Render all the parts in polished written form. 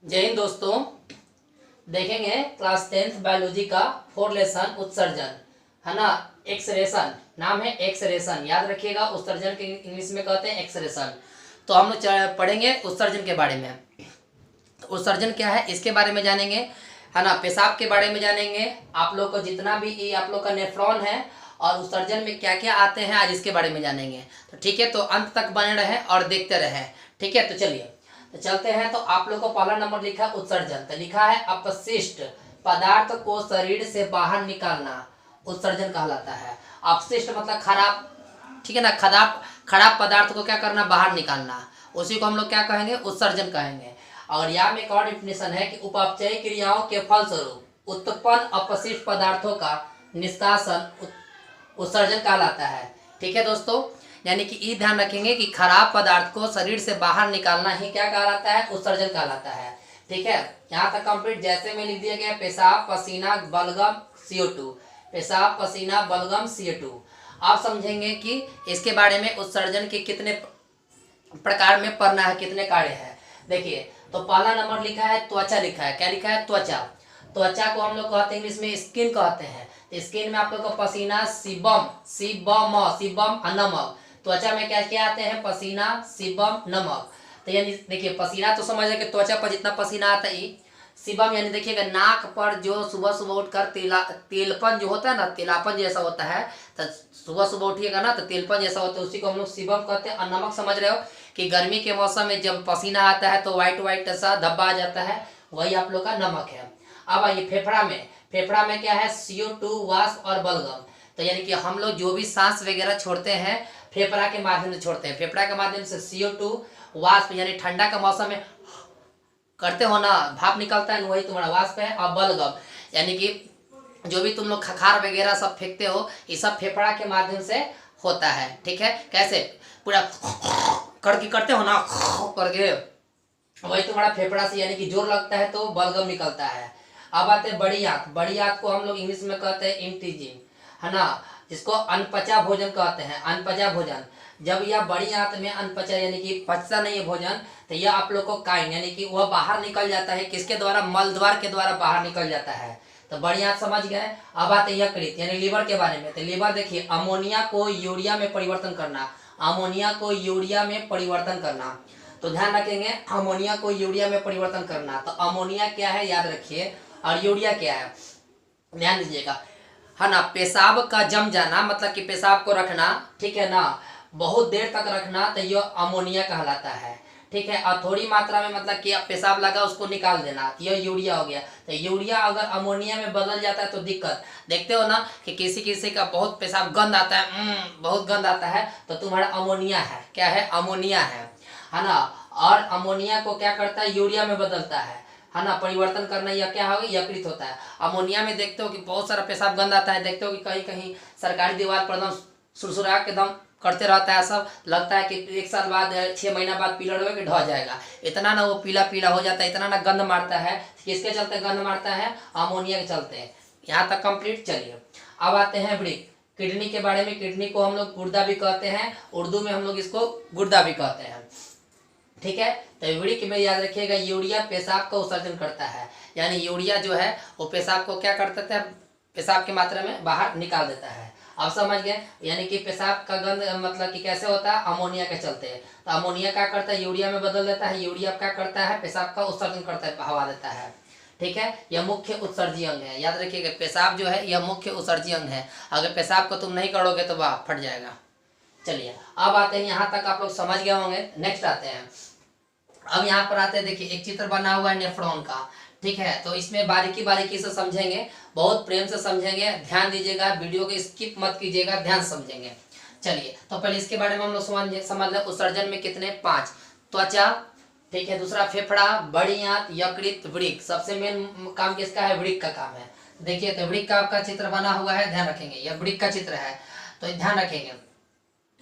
जय हिंद दोस्तों। देखेंगे क्लास 10th बायोलॉजी का 4 लेसन उत्सर्जन, है ना। एक्सरेशन नाम है, एक्सरेशन याद रखिएगा। उत्सर्जन के इंग्लिश में कहते हैं एक्सरेशन। तो हम लोग पढ़ेंगे उत्सर्जन के बारे में। तो उत्सर्जन क्या है इसके बारे में जानेंगे, है ना। पेशाब के बारे में जानेंगे। आप लोग को जितना भी ये आप लोग का नेफ्रॉन है और उत्सर्जन में क्या क्या आते हैं आज इसके बारे में जानेंगे। तो ठीक है, तो अंत तक बने रहें और देखते रहें। ठीक है, तो चलिए तो चलते हैं। तो आप लोग को पहला नंबर लिखा है उत्सर्जन, तो लिखा है अपशिष्ट पदार्थ को शरीर से बाहर निकालना उत्सर्जन कहलाता है। अपशिष्ट मतलब खराब, ठीक है ना। खराब खराब पदार्थ को क्या करना, बाहर निकालना, उसी को हम लोग क्या कहेंगे, उत्सर्जन कहेंगे। और यहाँ में एक और डिफिनेशन है कि उपापचयी क्रियाओं के फलस्वरूप उत्पन्न अपशिष्ट पदार्थों का निष्कासन उत्सर्जन कहलाता है। ठीक है दोस्तों, यानी कि ये ध्यान रखेंगे कि खराब पदार्थ को शरीर से बाहर निकालना ही क्या कहलाता है, उत्सर्जन कहलाता है। ठीक है, यहाँ तक कंप्लीट। जैसे में लिख दिया गया पेशाब पसीना बलगम CO2, पेशाब पसीना बलगम CO2। आप समझेंगे कि इसके बारे में उत्सर्जन के कितने प्रकार में पढ़ना है, कितने कार्य है। देखिए, तो पहला नंबर लिखा है त्वचा, लिखा है क्या, लिखा है त्वचा। त्वचा को हम लोग कहते हैं इंग्लिश में स्किन कहते हैं। स्किन में आप लोग को पसीना सीबम सीबम नमक। त्वचा में क्या क्या आते हैं, पसीना सीबम नमक। तो यानी देखिए पसीना तो समझ कि त्वचा पर जितना पसीना आता है। सीबम यानी देखिएगा नाक पर जो सुबह सुबह उठकर तेलपन जो होता है ना, तेलापन जैसा होता है। तो सुबह सुबह उठिएगा ना तो तेलपन जैसा होता है, उसी को हम लोग सीबम कहते हैं। और नमक समझ रहे हो कि गर्मी के मौसम में जब पसीना आता है तो व्हाइट व्हाइट सा धब्बा आ जाता है, वही आप लोग का नमक है। अब आइए फेफड़ा में क्या है, CO2 वाष्प और बलगम। तो यानी कि हम लोग जो भी सांस वगैरह छोड़ते हैं फेफड़ा के माध्यम से छोड़ते हैं। फेफड़ा के माध्यम से CO2 वाष्प यानी ठंडा का मौसम में करते हो ना, भाप निकलता है, वही तुम्हारा वाष्प है। और बलगम यानी कि जो भी तुम लोग खखार वगैरह सब फेंकते हो, ये सब फेफड़ा के माध्यम से होता है। ठीक है, कैसे पूरा करके करते हो ना करके, वही तुम्हारा फेफड़ा से यानी कि जोर लगता है तो बलगम निकलता है। अब आते हैं बड़ी आंत। बड़ी आंत को हम लोग इंग्लिश में कहते हैं इंटेजिन, है ना, जिसको अनपचा भोजन कहते हैं। अनपचा भोजन, जब यह बड़ी आंत में अनपचा यानी कि पचता नहीं है भोजन, तो यह आप लोग को काइन यानी कि वह बाहर निकल जाता है। किसके द्वारा, मल द्वार के द्वारा बाहर निकल जाता है। तो बड़ी आंत समझ गए। अब आते हैं यकृत यानी लीवर के बारे में। तो लीवर देखिए अमोनिया को यूरिया में परिवर्तन करना, अमोनिया को यूरिया में परिवर्तन करना। तो ध्यान रखेंगे अमोनिया को यूरिया में परिवर्तन करना। तो अमोनिया क्या है याद रखिए, और यूरिया क्या है ध्यान दीजिएगा, है ना। पेशाब का जम जाना मतलब कि पेशाब को रखना, ठीक है ना, बहुत देर तक रखना, तो यह अमोनिया कहलाता है। ठीक है, और थोड़ी मात्रा में मतलब कि पेशाब लगा उसको निकाल देना, यह यूरिया हो गया। तो यूरिया अगर अमोनिया में बदल जाता है तो दिक्कत। देखते हो ना कि किसी किसी का बहुत पेशाब गंद आता है, बहुत गंद आता है, तो तुम्हारा अमोनिया है, क्या है, अमोनिया है ना। और अमोनिया को क्या करता है, यूरिया में बदलता है ना। परिवर्तन करना यह क्या होगा, यकृत होता है। अमोनिया में देखते हो कि बहुत सारा पेशाब गंद आता है। देखते हो कि कहीं कहीं सरकारी दीवार पर एकदम सुरसुरा के एकदम करते रहता है सब, लगता है कि 1 साल बाद 6 महीना बाद पीला रहोगे कि ढह जाएगा। इतना ना वो पीला पीला हो जाता है, इतना ना गंद मारता है। किसके चलते गंद मारता है, अमोनिया के चलते। यहाँ तक कंप्लीट। चलिए अब आते हैं वृक्क, किडनी के बारे में। किडनी को हम लोग गुर्दा भी कहते हैं, उर्दू में हम लोग इसको गुर्दा भी कहते हैं। ठीक है, तो वृक्क में याद रखिएगा यूरिया पेशाब का उत्सर्जन करता है। यानी यूरिया जो है वो पेशाब को क्या करता है, पेशाब की मात्रा में बाहर निकाल देता है। आप समझ गए, यानी कि पेशाब का गंध मतलब कि कैसे होता है, अमोनिया के चलते। तो अमोनिया क्या करता है, यूरिया में बदल देता है। यूरिया क्या करता है, पेशाब का उत्सर्जन करता है, हवा देता है। ठीक है, यह मुख्य उत्सर्जी अंग है। याद रखिएगा पेशाब जो है यह मुख्य उत्सर्जी अंग है। अगर पेशाब को तुम नहीं करोगे तो वह फट जाएगा। चलिए अब आते हैं, यहाँ तक आप लोग समझ गए होंगे। नेक्स्ट आते हैं, अब यहाँ पर आते हैं। देखिए एक चित्र बना हुआ है नेफ्रॉन का, ठीक है। तो इसमें बारीकी बारीकी से समझेंगे, बहुत प्रेम से समझेंगे, ध्यान दीजिएगा, वीडियो को स्किप मत कीजिएगा, ध्यान समझेंगे। चलिए तो पहले इसके बारे में हम लोग समझ लें। उत्सर्जन में कितने, 5। त्वचा, ठीक है, दूसरा फेफड़ा, बड़ी आंत, यकृत, वृक्क। सबसे मेन काम किसका है, वृक्क का काम है। देखिए तो वृक्क का आपका चित्र बना हुआ है, ध्यान रखेंगे, यह वृक्क का चित्र है। तो ध्यान रखेंगे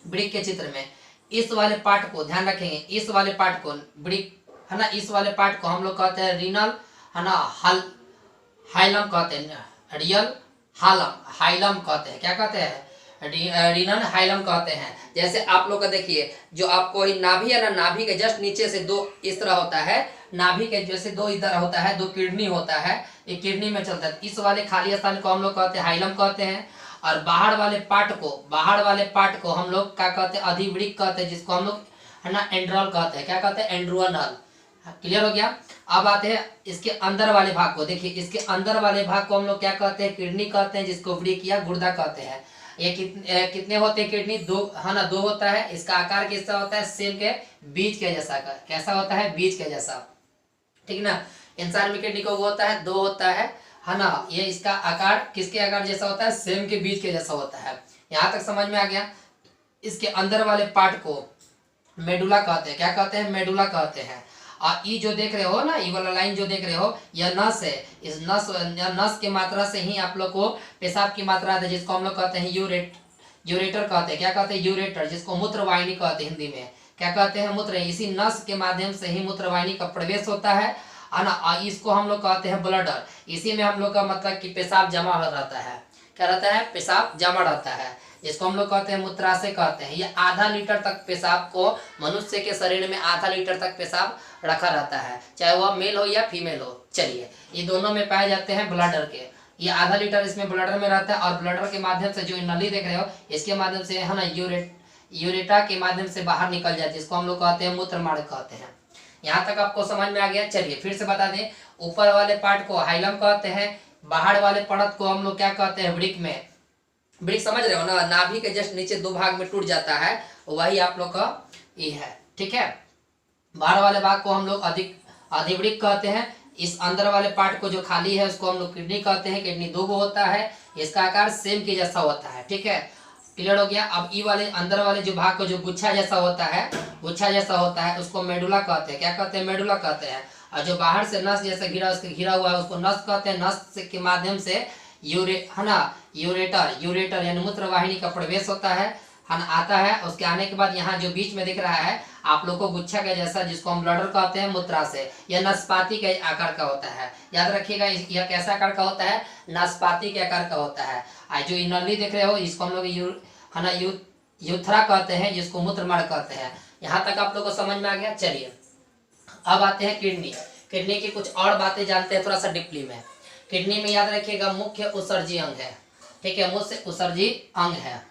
वृक्क के चित्र में इस वाले पार्ट को ध्यान रखेंगे, इस वाले पार्ट को वृक्क, है ना, इस वाले पार्ट को हम लोग कहते हैं रीनल, है ना, हाइलम कहते हैं, रियल हालम हाइलम कहते हैं। क्या कहते हैं, रीनन हाइलम कहते हैं। जैसे आप लोग का देखिए, जो आपको ही नाभि है ना, नाभि के जस्ट नीचे से दो इस तरह होता है, नाभि के जैसे दो इधर होता है, दो किडनी होता है, ये किडनी में चलता है। इस वाले खाली स्थान को हम लोग कहते हैं हाइलम कहते हैं। और बाहर वाले पार्ट को हम लोग क्या कहते हैं, अधिवृक्क कहते हैं, जिसको हम लोग है ना एंड्रल कहते हैं। क्या कहते हैं, एंड्रुअनल। क्लियर हो गया। अब आते हैं इसके अंदर वाले भाग को। देखिए इसके अंदर वाले भाग को हम लोग क्या कहते हैं, किडनी कहते हैं, जिसको वृक्क या गुर्दा कहते हैं। ये कितने होते हैं किडनी, दो है ना, दो होता है। इसका आकार कैसा होता है, सेम के बीज के जैसा का, कैसा होता है, बीज के जैसा, ठीक ना। इंसान में किडनी को वो होता है, दो होता है ना। ये इसका आकार किसके आकार जैसा होता है, सेम के बीज के जैसा होता है। यहाँ तक समझ में आ गया। इसके अंदर वाले पार्ट को मेडुला कहते हैं। क्या कहते हैं, मेडुला कहते हैं। और ये जो देख रहे हो ना, ये वाला लाइन जो देख रहे हो, यह नस है। इस नस की मात्रा से ही आप लोग को पेशाब की मात्रा आती है, जिसको हम लोग कहते हैं यूरेटर कहते हैं। क्या कहते हैं, यूरेटर, जिसको मूत्रवाहिनी कहते हैं हिंदी में। क्या कहते हैं, मूत्र। इसी नस के माध्यम से ही मूत्रवाहिनी का प्रवेश होता है ना। इसको हम लोग कहते हैं ब्लडर। इसी में हम लोग का मतलब कि पेशाब जमा रहता है। क्या रहता है, पेशाब जमा रहता है, जिसको हम लोग कहते हैं मूत्राशय कहते हैं। ये आधा लीटर तक पेशाब को, मनुष्य के शरीर में आधा लीटर तक पेशाब रखा रहता है, चाहे वह मेल हो या फीमेल हो। चलिए, ये दोनों में पाए जाते हैं ब्लडर के। ये आधा लीटर इसमें ब्लडर में रहता है, और ब्लडर के माध्यम से जो नली देख रहे हो, इसके माध्यम से है ना यूरेटा के माध्यम से बाहर निकल जाती है, जिसको हम लोग कहते हैं मूत्रमार्ग कहते हैं। यहाँ तक आपको समझ में आ गया। चलिए फिर से बता दें, ऊपर वाले पार्ट को हाइलम कहते हैं, बाहर वाले परत को हम लोग क्या कहते हैं, वृक्क में। वृक्क समझ रहे हो ना, नाभि के जस्ट नीचे दो भाग में टूट जाता है, वही आप लोग का ये है, ठीक है। बाहर वाले भाग को हम लोग अधिवृक्क कहते हैं। इस अंदर वाले पार्ट को जो खाली है, उसको हम लोग किडनी कहते हैं। किडनी दो गो होता है, इसका आकार सेम के जैसा होता है, ठीक है। क्लियर हो गया। अब ई वाले अंदर वाले जो भाग को जो गुच्छा जैसा होता है, उसको मेडुला कहते हैं। क्या कहते हैं, मेडुला कहते हैं। और जो बाहर से नस जैसा घिरा हुआ है, उसको नस कहते हैं। नस के माध्यम से यूरेटर यानी मूत्रवाहिनी का प्रवेश होता है ना, आता है। उसके आने के बाद यहाँ जो बीच में दिख रहा है आप लोग को गुच्छा के जैसा, जिसको हम ब्लडर कहते हैं, मूत्राशय। यह नाशपाती के आकार का होता है। याद रखिएगा, यह कैसा आकार का होता है, नाशपाती के आकार का होता है। जो नली देख रहे हो, इसको हम लोग यूथरा कहते हैं, जिसको मूत्रमार्ग कहते हैं। यहाँ तक आप लोग को समझ में आ गया। चलिए अब आते हैं किडनी। किडनी की कुछ और बातें जानते हैं थोड़ा सा डीपली में। किडनी में याद रखिएगा मुख्य उत्सर्जी अंग है, ठीक है, मुख्य उत्सर्जी अंग है,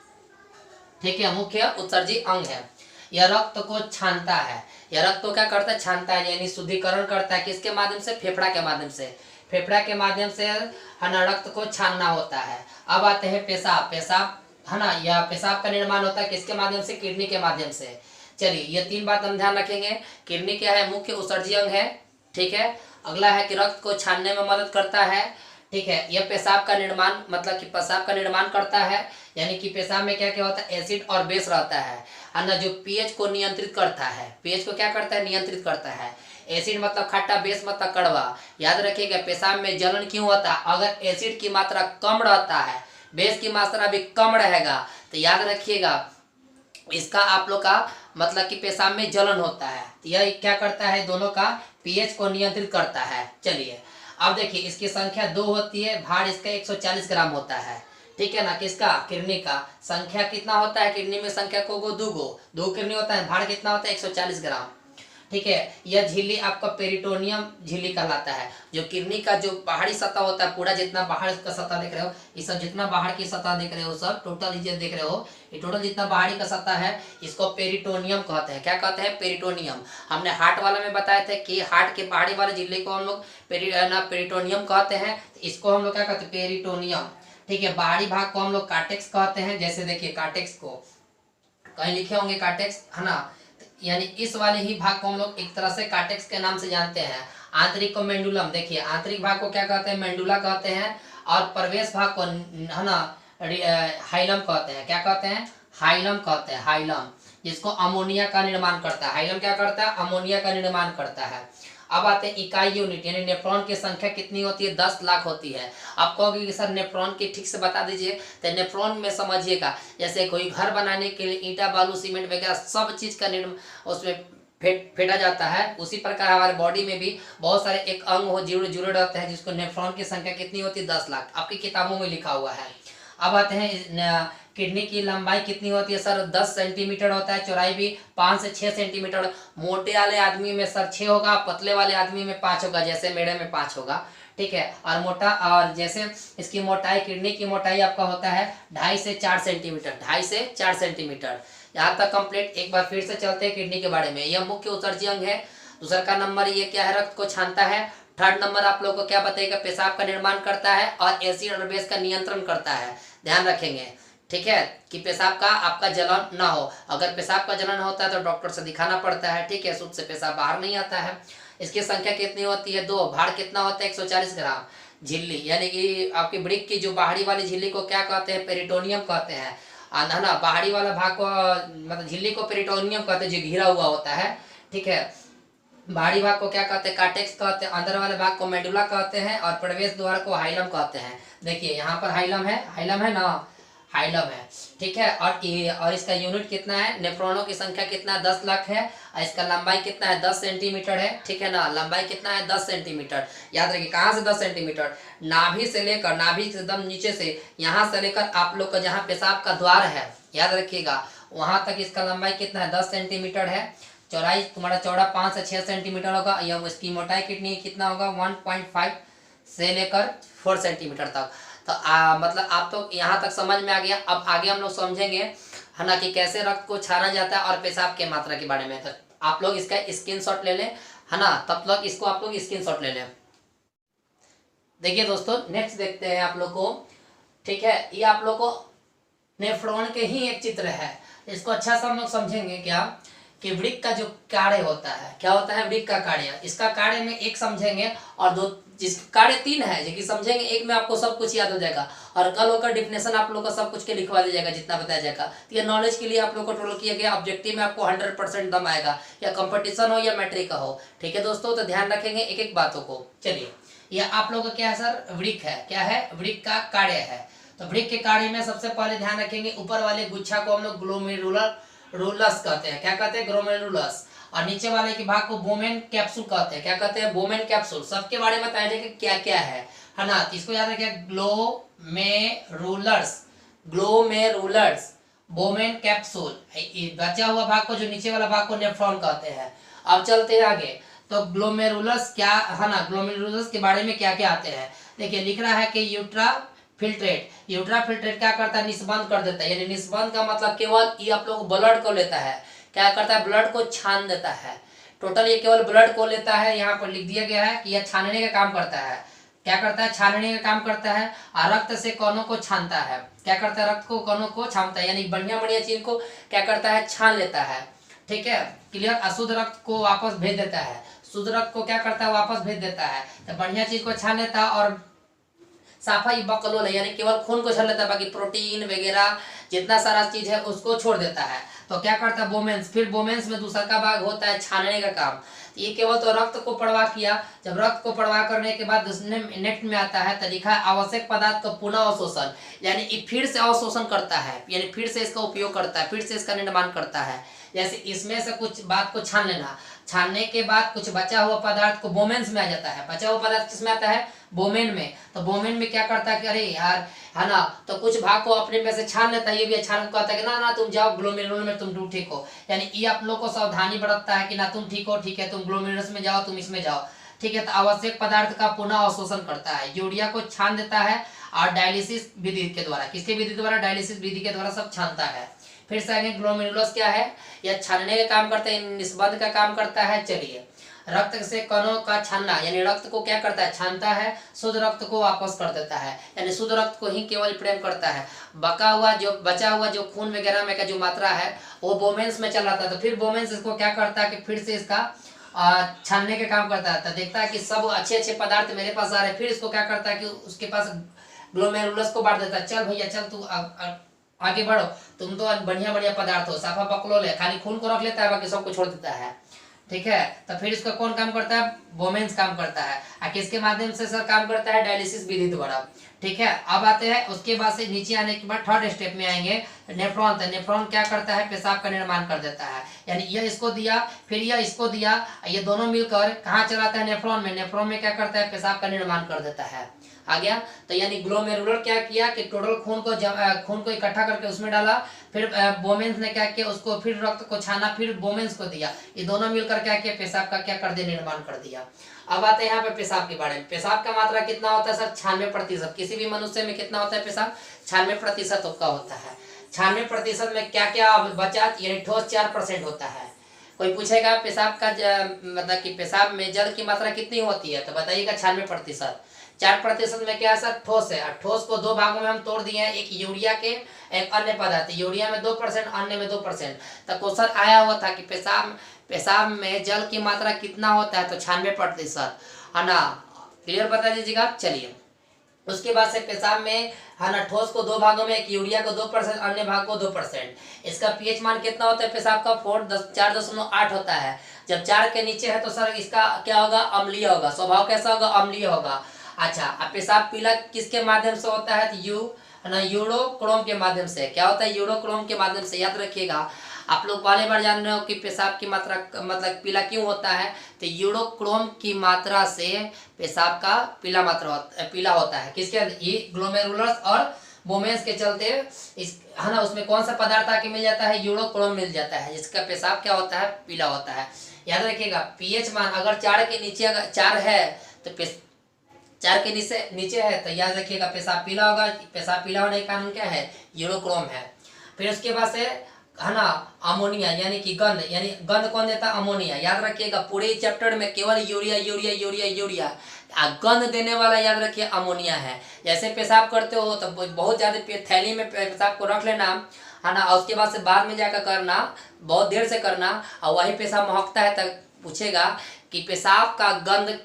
ठीक है, मुख्य उत्सर्जी अंग है। यह रक्त को छानता है। यह रक्त को क्या करता है, छानता है, यानी शुद्धिकरण करता है। किसके माध्यम से, फेफड़ा के माध्यम से। फेफड़ा के माध्यम से है ना रक्त को छानना होता है। अब आते हैं पेशाब। पेशाब है ना, यह पेशाब का निर्माण होता है किसके माध्यम से, किडनी के माध्यम से। चलिए ये तीन बात हम ध्यान रखेंगे। किडनी क्या है, मुख्य उत्सर्जी अंग है, ठीक है। अगला है कि रक्त को छानने में मदद करता है, ठीक है। यह पेशाब का निर्माण, मतलब कि पेशाब का निर्माण करता है, यानी कि पेशाब में क्या क्या होता है, एसिड और बेस रहता है ना, जो पीएच को नियंत्रित करता है। पीएच को क्या करता है, नियंत्रित करता है। एसिड मतलब खट्टा, बेस मतलब कड़वा। याद रखिएगा, पेशाब में जलन क्यों होता है, अगर एसिड की मात्रा कम रहता है, बेस की मात्रा भी कम रहेगा, तो याद रखिएगा इसका आप लोग का मतलब कि पेशाब में जलन होता है। तो यह क्या करता है, दोनों का पीएच को नियंत्रित करता है। चलिए अब देखिए, इसकी संख्या 2 होती है, भार इसका 140 ग्राम होता है, ठीक है ना। किसका, किडनी का। संख्या कितना होता है, किडनी में संख्या को दो किडनी होता है, भार कितना होता है, 140 ग्राम, ठीक है। यह झिल्ली आपका पेरिटोनियम झिल्ली कहलाता है। जो किडनी का जो बाहरी सतह होता है, पूरा जितना बाहर का सतह देख रहे हो, ये सब जितना बाहर की सतह देख रहे हो, सब टोटल ये देख रहे हो, ये टोटल जितना बाहरी का सतह है, इसको पेरिटोनियम कहते हैं। क्या कहते हैं, पेरिटोनियम। हमने हार्ट वाला में बताया था कि हार्ट के बाहरी वाले झिल्ली को हम लोग पेरिटोनियम कहते हैं। इसको हम लोग क्या कहते हैं, पेरिटोनियम, ठीक है। बाहरी भाग को हम लोग कार्टेक्स कहते हैं। जैसे देखिए, कार्टेक्स को कहीं लिखे होंगे, कार्टेक्स है ना, यानी इस वाले ही भाग को हम लोग एक तरह से कार्टेक्स के नाम से जानते हैं। आंतरिक को मेंडुलम, देखिए आंतरिक भाग को क्या कहते हैं, मेंडुला कहते हैं। और प्रवेश भाग को है ना हाइलम कहते हैं। क्या कहते हैं, हाइलम कहते हैं, हाइलम, जिसको अमोनिया का निर्माण करता है। हाइलम क्या करता है, अमोनिया का निर्माण करता है। अब आते हैं इकाई यूनिट, यानी नेफ्रॉन की संख्या कितनी होती है, 10 लाख होती है। आप कहोगे कि सर नेफ्रॉन की ठीक से बता दीजिए, तो नेफ्रॉन में समझिएगा, जैसे कोई घर बनाने के लिए ईंटा, बालू, सीमेंट वगैरह सब चीज़ का उसमें फेंटा जाता है। उसी प्रकार हमारे बॉडी में भी बहुत सारे एक अंग हो जुड़े रहते हैं, जिसको नेफ्रॉन की संख्या कितनी होती है, 10 लाख। आपकी किताबों में लिखा हुआ है। अब आते हैं किडनी की लंबाई कितनी होती है सर? 10 सेंटीमीटर होता है, चौड़ाई भी 5 से 6 सेंटीमीटर। मोटे वाले आदमी में सर 6 होगा, पतले वाले आदमी में 5 होगा, जैसे मेरे में 5 होगा, ठीक है। और मोटा, और जैसे इसकी मोटाई, किडनी की मोटाई आपका होता है 2.5 से 4 सेंटीमीटर, 2.5 से 4 सेंटीमीटर। यहाँ तक कंप्लीट। एक बार फिर से चलते हैं किडनी के बारे में। यह मुख्य उत्सर्जी अंग है। दूसरा का नंबर ये क्या है? रक्त को छानता है। थर्ड नंबर आप लोगों को क्या बताएगा? पेशाब का निर्माण करता है और एसिड और बेस का नियंत्रण करता है। ध्यान रखेंगे, ठीक है, कि पेशाब का आपका जलन ना हो। अगर पेशाब का जलन होता है तो डॉक्टर से दिखाना पड़ता है, ठीक है, शुद्ध से पेशाब बाहर नहीं आता है। इसकी संख्या कितनी होती है? 2। भार कितना होता है? 140 ग्राम। झिल्ली यानी कि आपकी वृक्क की जो बाहरी वाली झिल्ली को क्या कहते हैं? पेरिटोनियम कहते हैं, है ना। बाहरी वाला भाग को, मतलब झिल्ली को पेरिटोनियम कहते हैं, जो घिरा हुआ होता है, ठीक है। बाहरी भाग को क्या कहते हैं? कार्टेक्स कहते हैं। अंदर वाले भाग को मेडुला कहते हैं और प्रवेश द्वार को हाइलम कहते हैं। देखिए यहाँ पर हाइलम है ना, हाइलम है, ठीक है। और इसका यूनिट कितना है? नेफ्रॉनों की संख्या कितना? 10 लाख है। और इसका लंबाई कितना है? 10 सेंटीमीटर है, ठीक है ना। लंबाई कितना है? 10 सेंटीमीटर। याद रखिए, कहाँ से 10 सेंटीमीटर? नाभि से लेकर, नाभि से एकदम नीचे से, यहाँ से लेकर आप लोग का जहाँ पेशाब का द्वार है, याद रखिएगा, वहां तक इसका लंबाई कितना है? 10 सेंटीमीटर है। चौड़ाई तुम्हारा चौड़ा 5 से 6 सेंटीमीटर होगा। या इसकी मोटाई कितनी कितना होगा? 1.5 से लेकर 4 सेंटीमीटर तक। तो मतलब आप तो यहाँ तक समझ में आ गया। अब आगे हम लोग समझेंगे, है ना, कि कैसे रक्त को छाना जाता है और पेशाब के मात्रा के बारे में। तो आप लोग इसका स्क्रीनशॉट ले लें, है ना, तब तक इसको आप लोग स्क्रीनशॉट ले लें। देखिए दोस्तों, नेक्स्ट देखते हैं आप लोग को, ठीक है। ये आप लोग को नेफ्रॉन के ही एक चित्र है। इसको अच्छा से हम लोग समझेंगे क्या, कि वृक्क का जो कार्य होता है, क्या होता है? वृक्क का कार्य। इसका कार्य में एक समझेंगे और दो, जिस कार्य 3 है, जो कि समझेंगे एक में आपको सब कुछ याद हो जाएगा। और कल होकर डिफिनेशन आप लोग का सब कुछ के लिखवा दिया जाएगा, जितना बताया जाएगा। तो ये नॉलेज के लिए आप लोग को टोटल किया गया। ऑब्जेक्टिव में आपको 100% दम आएगा, या कंपटीशन हो या मैट्रिक का हो, ठीक है दोस्तों। तो ध्यान रखेंगे एक एक बातों को। चलिए, यह आप लोग का क्या है सर? वृक्क है। क्या है? वृक्क का कार्य है। तो वृक्क के कार्य में सबसे पहले ध्यान रखेंगे, ऊपर वाले गुच्छा को हम लोग ग्लोमेरुलस कहते हैं। क्या कहते हैं? ग्लोमेरुलस। और नीचे वाले के भाग को बोमेन कैप्सूल कहते हैं। क्या कहते हैं? Bowman capsule. सबके बारे में बताया जाएगा क्या क्या है ना। तो इसको याद रखिए, ग्लोमेरुलस, बोमेन कैप्सूल। बचा हुआ भाग को, जो नीचे वाला भाग को नेफ्रॉन कहते हैं। अब चलते हैं आगे। तो ग्लोमेरुलस क्या है ना, ग्लोमेरुलस के बारे में क्या क्या आते हैं। देखिए, लिख रहा है कि यूट्राफिल्ट्रेट क्या करता है? निस्बंद कर देता है। यानी निस्बंद का मतलब केवल ये आप लोग ब्लड को लेता है। क्या करता है? ब्लड को छान देता है। टोटल ये केवल ब्लड को लेता है। यहाँ पर लिख दिया गया है कि यह छानने का काम करता है। क्या करता है? छानने का काम करता है। और रक्त से कणों को छानता है। क्या करता है? रक्त को, कणों को छानता है, यानी बढ़िया बढ़िया चीज को क्या करता है? छान लेता है, ठीक है, क्लियर। अशुद्ध रक्त को वापस भेज देता है, शुद्ध रक्त को क्या करता है? वापस भेज देता है। तो बढ़िया चीज को छान लेता है। और साफा बकलोल है, यानी केवल खून को छान लेता है, बाकी प्रोटीन वगैरह जितना सारा चीज है उसको छोड़ देता है। तो क्या करता है? बोमेन्स। फिर बोमेन्स में दूसरा का भाग होता है छानने का काम। ये केवल तो रक्त को प्रवाह किया। जब रक्त को प्रवाह करने के बाद नेक्स्ट में आता है, तो लिखा है आवश्यक पदार्थ का पुनः अवशोषण, यानी ये फिर से अवशोषण करता है, यानी फिर से इसका उपयोग करता है, फिर से इसका निर्माण करता है। जैसे इसमें से कुछ बात को छान लेना, छानने के बाद कुछ बचा हुआ पदार्थ को बोमेन्स में आ जाता है। बचा हुआ पदार्थ किसमें आता है? बोमेन में। तो बोमेन में क्या करता है कि अरे यार, है ना, तो कुछ भाग को अपने में से छान लेता है। ये भी छान कहता है कि ना ना तुम जाओ ग्लोमेरुलस में, तुम ठीक हो। यानी ये आप लोग को सावधानी बरतता है कि ना तुम ठीक हो, ठीक है, तुम ग्लोमेरुलस में जाओ, तुम इसमें जाओ, ठीक है। तो आवश्यक पदार्थ का पुनः अवशोषण करता है। यूरिया को छान देता है और डायलिसिस विधि के द्वारा, किसके विधि द्वारा? डायलिसिस विधि के द्वारा सब छानता है। फिर से आगे, ग्लोमेरुलस क्या है? यह छानने का काम करता है, निस्बंद का काम करता है। चलिए, रक्त से कणों का छानना, यानी रक्त को क्या करता है? छानता है। शुद्ध रक्त को वापस कर देता है, यानी शुद्ध रक्त को ही केवल प्रेम करता है। बचा हुआ जो खून वगैरह में का जो मात्रा है वो बोमेन्स में चला था। तो फिर बोमेन्स इसको क्या करता है कि फिर से इसका छानने का काम करता है। तो देखता है कि सब अच्छे अच्छे पदार्थ मेरे पास आ रहे हैं। फिर इसको क्या करता है कि उसके पास ग्लोमेरुलस को बांट देता है। चल भैया चल, तू आगे बढ़ो, तुम तो बढ़िया बढ़िया पदार्थ हो, साफा बकलोल है, खाली खून को रख लेता है, बाकी सबको छोड़ देता है, ठीक है। तो फिर इसका कौन काम करता है? बोमेन्स काम करता है। किसके माध्यम से सर काम करता है? डायलिसिस विधि द्वारा। ठीक है। अब आते हैं उसके बाद से नीचे आने के बाद थर्ड स्टेप में आएंगे नेफ्रॉन। तो नेफ्रॉन क्या करता है, पेशाब का निर्माण कर देता है। यानी यह इसको दिया, फिर यह इसको दिया, ये दोनों मिलकर कहाँ चलाता है, नेफ्रॉन में। नेफ्रॉन में क्या करता है, पेशाब का निर्माण कर देता है। आ गया। तो यानी ग्लोमेरुलर क्या किया कि टोटल खून को इकट्ठा करके उसमें डाला, फिर बोमेंस ने क्या किया, उसको फिर रक्त को छाना, फिर बोमेंस को दिया। ये दोनों मिलकर क्या किया, पेशाब का क्या कर दिया, निर्माण कर दिया। अब आते हैं यहाँ पे पेशाब के बारे में। पेशाब का मात्रा कितना होता है सर, 96%। किसी भी मनुष्य में कितना होता है पेशाब, 96% का होता है। 96% में क्या क्या बचा, यानी ठोस 4% होता है। कोई पूछेगा पेशाब का मतलब कि पेशाब में जल की मात्रा कितनी होती है, तो बताइएगा 96%। 4% में क्या है सर, ठोस है। ठोस को दो भागों में हम तोड़ दिए हैं, एक यूरिया के, एक अन्य पदार्थ। यूरिया में 2%, अन्य में 2%। तो क्वेश्चन आया हुआ था कि पेशाब में जल की मात्रा कितना होता है, तो 96% है ना। क्लियर बता दीजिएगा। चलिए उसके बाद से पेशाब में है ना, ठोस को दो भागों में, एक यूरिया को 2%, अन्य भाग को 2%। इसका पीएच मान कितना होता है पेशाब का, 4.8 होता है। जब 4 के नीचे है तो सर इसका क्या होगा, अम्लीय होगा। स्वभाव कैसा होगा, अम्लीय होगा। अच्छा, अब पेशाब पीला किसके माध्यम से होता है, तो है ना, यूरोक्रोम के माध्यम से। क्या होता है, यूरोक्रोम के माध्यम से। याद रखिएगा, आप लोग पहले बार जान रहे हो कि पेशाब की मात्रा मतलब पीला क्यों होता है, तो यूरोक्रोम की मात्रा से पेशाब का पीला होता है। किसके अंदर, ये ग्लोमेरुलस और बोमेंस के चलते इस है ना, उसमें कौन सा पदार्थ आके मिल जाता है, यूरोक्रोम मिल जाता है, जिसका पेशाब क्या होता है, पीला होता है। याद रखिएगा, पीएच मान अगर 4 के नीचे, अगर 4 है तो 4 के नीचे है तो याद रखिएगा पेशाब पीला होगा। पेशाब पीला होने का कारण क्या है, यूरोक्रोम है। फिर उसके बाद से है ना, अमोनिया यानी कि गंध, यानी गंध कौन देता है, अमोनिया। याद रखिएगा, पूरे चैप्टर में केवल यूरिया यूरिया यूरिया यूरिया, गंध देने वाला याद रखिए अमोनिया है। जैसे पेशाब करते हो तो बहुत ज्यादा थैली में पेशाब को रख लेना है ना, और उसके बाद से बाद में जाकर करना, बहुत देर से करना, और वही पेशाब महकता है तब पूछेगा कि पेशाब का गंध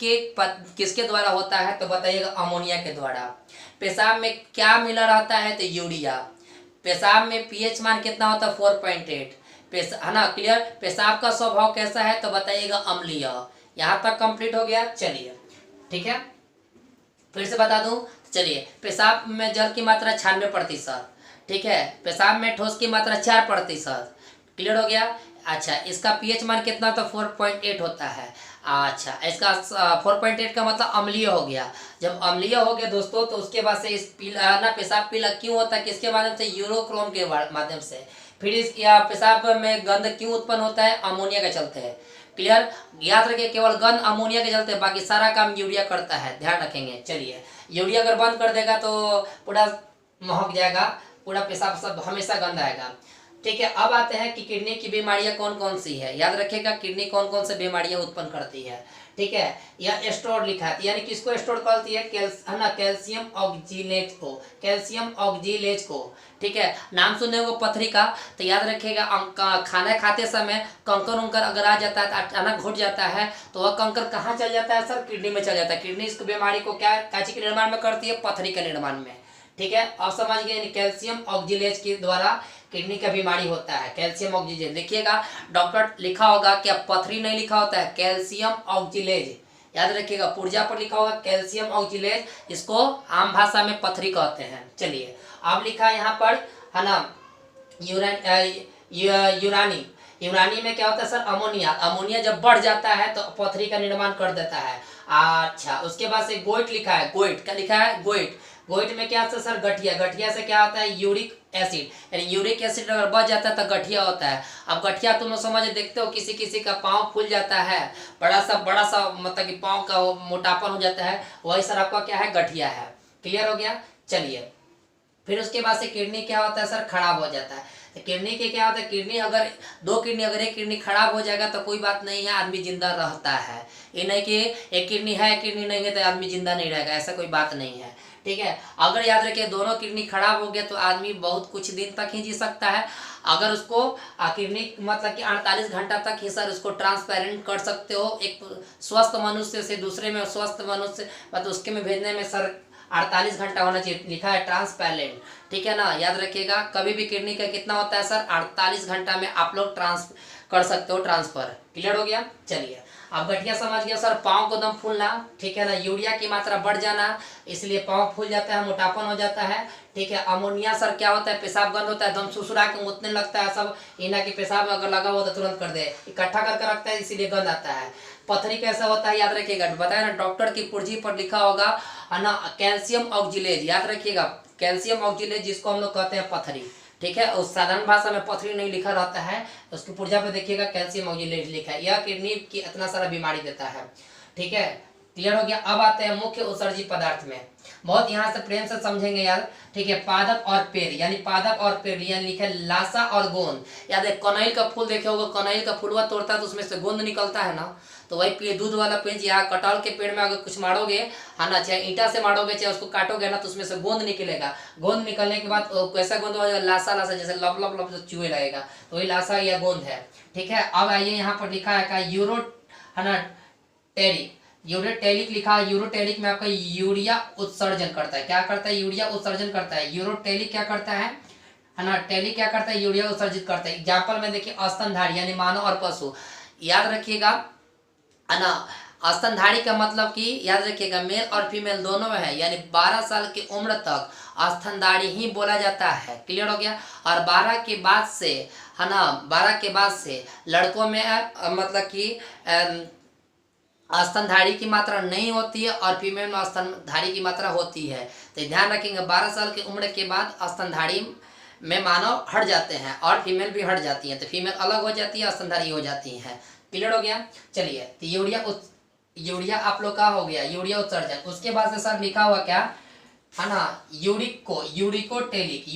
किसके द्वारा होता है, तो बताइएगा अमोनिया के द्वारा। पेशाब में क्या मिला रहता है, तो यूरिया। पेशाब में पीएच मान कितना होता है, 4.8 है ना। क्लियर। पेशाब का स्वभाव कैसा है, तो बताइएगा अम्लीय। यहाँ तक कंप्लीट हो गया। चलिए ठीक है, फिर से बता दूं। चलिए, पेशाब में जल की मात्रा 96%, ठीक है। पेशाब में ठोस की मात्रा 4%। क्लियर हो गया। अच्छा, इसका पीएच मान कितना होता है, 4.8 होता है। अच्छा, इसका 4.8 का मतलब अम्लीय हो गया। जब अम्लीय हो गया दोस्तों, तो उसके बाद से इस पीला ना, पेशाब पीला क्यों होता है, किसके माध्यम से, यूरोक्रोम के माध्यम से। फिर इस पेशाब में गंध क्यों उत्पन्न होता है, अमोनिया के चलते है। क्लियर। याद रखिए, केवल गंध अमोनिया के चलते, बाकी सारा काम यूरिया करता है, ध्यान रखेंगे। चलिए, यूरिया अगर बंद कर देगा तो पूरा महक जाएगा, पूरा पेशाब सब हमेशा गंध आएगा। ठीक है। अब आते हैं कि किडनी की बीमारियां कौन कौन सी है। याद रखिएगा, किडनी कौन कौन सी बीमारियां उत्पन्न करती है। ठीक है, यह स्टोर लिखा है, यानी किसको स्टोर करती है, है ना, कैल्शियम ऑक्जीलेज को, कैल्शियम ऑक्जीलेज को। ठीक है, नाम सुनने को पथरी का, तो याद रखिएगा, खाना खाते समय कंकर उंकर अगर आ जाता है, तो अचानक घुट जाता है, तो वह कंकर कहाँ चल जाता है सर, किडनी में चल जाता है। किडनी इस बीमारी को क्या काची के निर्माण में करती है, पथरी के निर्माण में। ठीक है, अब समझ गए, कैल्शियम ऑक्जीलेज के द्वारा किडनी का बीमारी होता है। कैल्शियम ऑक्सीलेज लिखिएगा, डॉक्टर लिखा होगा, क्या पथरी नहीं लिखा होता है, कैल्शियम ऑक्सीलेज। याद रखिएगा, पुर्जा पर लिखा होगा कैल्शियम ऑक्सीलेज, इसको आम भाषा में पथरी कहते हैं। चलिए, अब लिखा है यहाँ पर, है ना, यूरानी। यूरानी में क्या होता है सर, अमोनिया। अमोनिया जब बढ़ जाता है तो पथरी का निर्माण कर देता है। अच्छा, उसके बाद से गोइट लिखा है। गोइट क्या लिखा है, गोइट। गोइट में क्या होता है सर, गठिया। गठिया से क्या होता है, यूरिक एसिड, यानी यूरिक एसिड अगर बढ़ जाता है तो गठिया होता है। अब गठिया तुम लोग समझ देखते हो, किसी किसी का पाँव फूल जाता है, बड़ा सा मतलब कि पाँव का मोटापन हो जाता है, वही सर आपका क्या है, गठिया है। क्लियर हो गया। चलिए, फिर उसके बाद से किडनी क्या होता है सर, खराब हो जाता है। तो किडनी के क्या होता है, किडनी अगर अगर एक किडनी खराब हो जाएगा तो कोई बात नहीं है, आदमी जिंदा रहता है। ये नहीं कि एक किडनी है, किडनी नहीं है तो आदमी जिंदा नहीं रहेगा, ऐसा कोई बात नहीं है। ठीक है, अगर याद रखिए दोनों किडनी खराब हो गया तो आदमी बहुत कुछ दिन तक ही जी सकता है। अगर उसको किडनी मतलब कि 48 घंटा तक ही सर उसको ट्रांसपेरेंट कर सकते हो, एक स्वस्थ मनुष्य से दूसरे में स्वस्थ मनुष्य मतलब उसके में भेजने में सर 48 घंटा होना चाहिए, लिखा है ट्रांसपेरेंट। ठीक है ना, याद रखिएगा, कभी भी किडनी का कितना होता है सर, 48 घंटा में आप लोग कर सकते हो ट्रांसफर। क्लियर हो गया। चलिए, अब गठिया समझ गया सर, पाँव को दम फूलना, ठीक है ना, यूरिया की मात्रा बढ़ जाना, इसलिए पाँव फूल जाता है, मोटापन हो जाता है, ठीक है। अमोनिया सर क्या होता है, पेशाब गंद होता है, दम सुसुरा के मुतने लगता है सब, इना की पेशाब अगर लगा हो तो तुरंत कर दे, इकट्ठा करके रखता है, इसीलिए गंद आता है। पथरी कैसा होता है याद रखिएगा, बताया ना, डॉक्टर की पुर्जी पर लिखा होगा है ना, कैल्शियम ऑक्जिलेज, याद रखिएगा, कैल्शियम ऑक्जिलेज जिसको हम लोग कहते हैं पथरी, ठीक है। उस साधारण भाषा में पथरी नहीं लिखा रहता है, उसकी पुर्जा पे देखिएगा कैल्शियम ऑक्जिलेज लिखा है, यह किडनी की इतना सारा बीमारी देता है, ठीक है। क्लियर हो गया। अब आते हैं मुख्य उत्सर्जी पदार्थ में, बहुत यहाँ से प्रेम से समझेंगे यार, ठीक है। पादप और पेड़, यानी पादप और पेड़, यानी लिखे लाशा और गोंद। याद है कनैल का फूल देखे होगा, कनैल का फूलवा तोड़ता है तो उसमें से गोंद निकलता है ना, तो वही दूध वाला पेज, यहाँ कटहल के पेड़ में अगर कुछ मारोगे है ना, चाहे ईंटा से मारोगे चाहे उसको काटोगे ना, तो उसमें से गोंद निकलेगा। गोंद निकलने के बाद कैसा गोंद हो जाएगा, लाशा लाशा, जैसे लब लब लब जो चूहे लगेगा, तो वही लाशा या गोंद है, ठीक है। अब आइए यहाँ पर लिखा है यूरो है ना टेरिक, यूरोटेलिक लिखा है, यूरोटेलिक में आपका यूरिया उत्सर्जन करता है, क्या करता है, यूरिया उत्सर्जन करता है। यूरोटेलिक क्या करता है ना, टेलिक क्या करता है, यूरिया उत्सर्जित करता है। एग्जाम्पल में देखिए, स्तनधारी यानी मानव और पशु, याद रखिएगा है ना, स्तनधारी का मतलब कि याद रखिएगा मेल और फीमेल दोनों में है, यानी 12 साल की उम्र तक स्तनधारी ही बोला जाता है। क्लियर हो गया। और 12 के बाद से है ना, 12 के बाद से लड़कों में मतलब कि स्तनधारी की मात्रा नहीं होती है और फीमेल में स्तनधारी की मात्रा होती है। तो ध्यान रखेंगे 12 साल की उम्र के बाद स्तनधारी में मानव हट जाते हैं और फीमेल भी हट जाती हैं, तो फीमेल अलग हो जाती है, स्तनधारी हो जाती है। क्लियर हो गया। चलिए, तो यूरिया आप लोग का हो गया, यूरिया उत्सर्जन। उसके बाद से सर लिखा हुआ क्या है ना,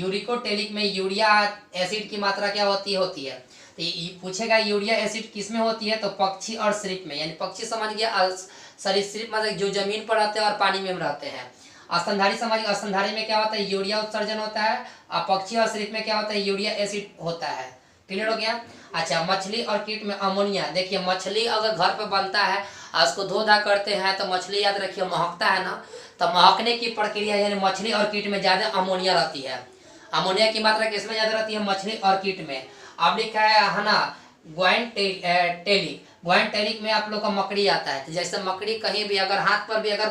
यूरिकोटेलिक में यूरिया एसिड की मात्रा क्या होती है। तो ये पूछेगा यूरिया एसिड किस में होती है, तो पक्षी और सरीप में, यानी पक्षी समझ गया, सरीसृप मतलब जो जमीन पर रहते हैं और पानी में रहते हैं। स्तनधारी समझ गया, स्तनधारी में क्या होता है, यूरिया उत्सर्जन होता है, और पक्षी और सरीप में क्या होता है, यूरिया एसिड होता है। क्लियर हो गया। अच्छा, मछली और कीट में अमोनिया। देखिए, मछली अगर घर पे बनता है और उसको धो धा करते हैं तो मछली याद रखिए महकता है ना, तो महकने की प्रक्रिया यानी मछली और कीट में ज़्यादा अमोनिया रहती है। अमोनिया की मात्रा किसमें ज़्यादा रहती है, मछली और कीट में। अब लिखा है ना ग्वाइनटेलिक में आप लोग का मकड़ी आता है। तो जैसे मकड़ी कहीं भी अगर हाथ पर भी अगर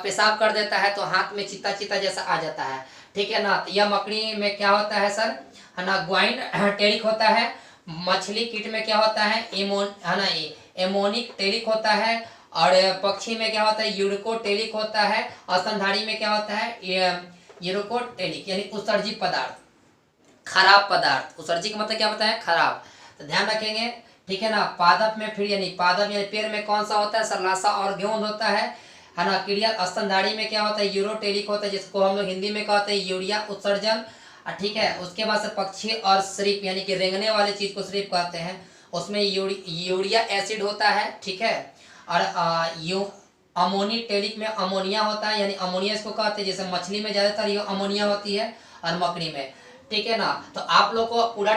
पेशाब कर देता है तो हाथ में चित्ता चित्ता जैसा आ जाता है, ठीक है ना। तो यह मकड़ी में क्या होता है सर, है ना, ग्वाइनटेलिक होता है। मछली कीट में क्या होता है, एमोनिक टेलिक होता है। और पक्षी में क्या होता है, यूरिकोटेलिक होता है। और स्तनधारी में क्या होता है, यूरिकोटेलिक, यानी उत्सर्जी पदार्थ, खराब पदार्थ। उत्सर्जी का मतलब क्या होता है, खराब। तो ध्यान रखेंगे, ठीक है ना। पादप में फिर यानी पादप यानी पेड़ में कौन सा होता है, सरलासा और गेहूं होता है ना। क्रिया स्तनधारी में क्या होता है, यूरोटेलिक होता है, जिसको हम लोग हिंदी में कहते हैं यूरिया उत्सर्जन, ठीक है। उसके बाद से पक्षी और सरीप यानी कि रेंगने वाले चीज को सरीप कहते हैं, उसमें यूरिया एसिड होता है, ठीक है। और अमोनीटेलिक में अमोनिया होता है, यानी अमोनिया इसको कहते हैं, जैसे मछली में ज्यादातर ये अमोनिया होती है और मकड़ी में, ठीक है ना। तो आप लोग को पूरा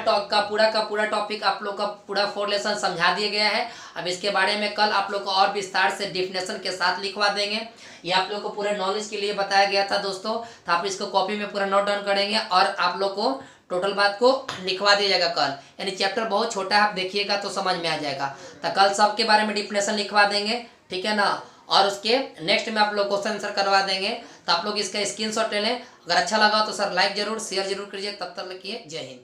टॉपिक आप लोग का पूरा 4 लेसन समझा दिया गया है। अब इसके बारे में कल आप लोग को और विस्तार से डेफिनेशन के साथ लिखवा देंगे। ये आप लोग को पूरे नॉलेज के लिए बताया गया था दोस्तों, तो आप इसको कॉपी में पूरा नोट डाउन करेंगे और आप लोग को टोटल बात को लिखवा दिया जाएगा कल। यानी चैप्टर बहुत छोटा है, आप देखिएगा तो समझ में आ जाएगा। तो कल सबके बारे में डेफिनेशन लिखवा देंगे, ठीक है ना। और उसके नेक्स्ट में आप लोग क्वेश्चन आंसर करवा देंगे। तो आप लोग इसका स्क्रीनशॉट ले लें। अगर अच्छा लगा तो सर लाइक जरूर, शेयर जरूर कीजिए। तब तक के लिए जय हिंद।